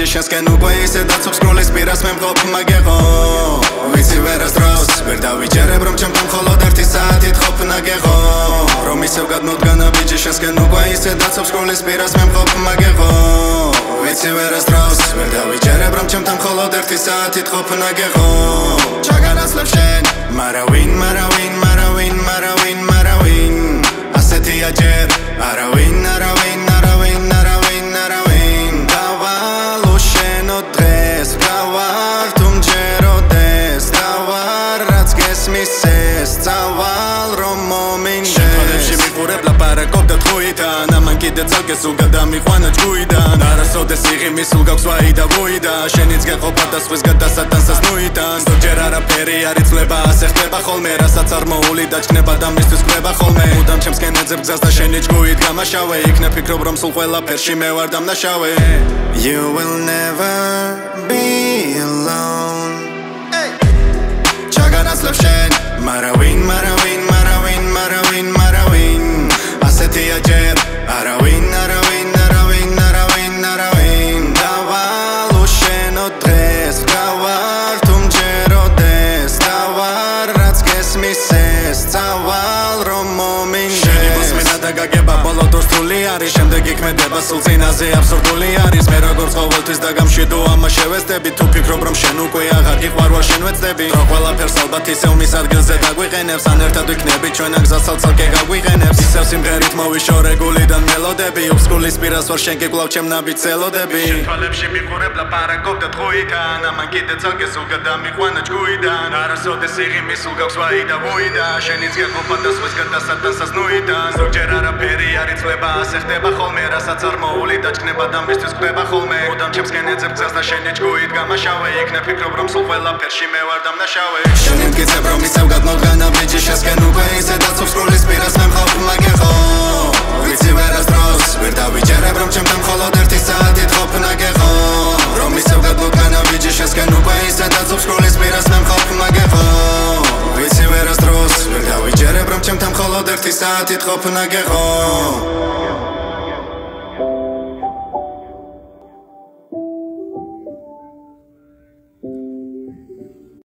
ბიჯი შენსკენ უკვე ისე დაცობს სკროლის პირას მე მყოფ მაგეღო ვიცი ვერას დროს ვერ დავიჯერებ რომ ჩემთან მხოლოდ 1 საათით ყოფნა გეღო რომ ისევ გადმოდგანა ბიჯი შენსკენ უკვე ისე დაცობს სკროლის პირას მე მყოფ მაგეღო ვიცი ვერას დროს ვერ დავიჯერებ რომ ჩემთან მხოლოდ 1 საათით ყოფნა გეღო ჩაგანაცვლებ შენ მარავინ ასეთია ჯერ არავინ დავალო შენო დღეს გავარ თუ მჯეროდეს დავარ რაც გესმის ეს წავალ რომ მომინდეს შემთხვევებში მიყურებ ლაპარაკობ და თქუიდან ამან კიდე ცალკე სულ გადამიყვანა ჭუიდან არასოდეს იღიმი სულ გაქვს ვაი და ვუი და შენიც გეყოფა და სხვის გადასატანსას ნუიდან ზოგჯერ არაფერი არ იცვლება ასე ხდება ხოლმე რასაც არ მოული დაჩქნება და მისთვის კვება ხოლმე მუდამ ჩემსკენ ეძებ გზას და შენი ჭგუით გამაშავე იქნე ფიქრობ რომ სულ ყველაფერში მე ვარ დამნაშავე You will never be alone ჩაგანაცვლებ შენ მარავინ ასეთია ჯერ არავინ დავალო შენო დღეს გავარ თუ მჯეროდეს დავარ რაც გესმის ეს წავალ რომ მომინდეს შენი მოსმენა და გაგება ბოლო დროს რთული არის შემდეგ იქმედება სულ წინაზე აბსურდული არის მე როგორც ყოველთვის და გამშვიდო ამას შევეცდები თუ ფიქრობ რომ შენ უკვე აღარ გიყვარვარ შენ ვეცდები რომ ყველაფერს ალბათ ისევ მის ადგილზე დაგვიყენებს ან ერთად ვიქნები ჩვენ აქ გზას ცალ-ცალკე გაგვიყენებს ისევ სიმღერით მოვიშორე გულიდან მელოდები უსკულის პირას ვარ შენ გეკვლავ ჩემ ნაბიჯს ელოდები შემთხვევებში მიყურებ ლაპარაკობ და თქუიდან ამან კიდე ცალკე სულ გადამიყვანა ჭგუიდან არასოდეს იღიმი სულ გაქვს ვაი და ვუი და შენიც გეყოფა და სხვის გადასატანსას ნუიდან ზოგჯერ არაფერი არ იცვლება ასე ხდება ხოლმე რასაც არ მოული დაჩქნება და მისთვის კვდება ხოლმე მუდამ ჩემსკენ ეძებ გზას და შენი ჭგუით გამაშავე იქნე ფიქრობ რომ სულ ყველაფერში მე ვარ დამნაშავე შენი მგიცებ რომ ისევ გადმოდგანა ბიჯი შენსკენ უკვე ისე დაცობს სკროლის პირას მე მყოფ მაგეღო ვიცი ვერას დროს ვერ დავიჯერებ რომ ჩემთან მხოლოდ 1 საათით ყოფნა გეღო რომ ისევ გადმოდგანა ბიჯი შენსკენ უკვე ისე დაცობს სკროლის პირას მე მყოფ მაგეღო ვიცი ვერას დროს ვერ დავიჯერებ რომ ჩემთან მხოლოდ 1 საათით ყოფნა გეღო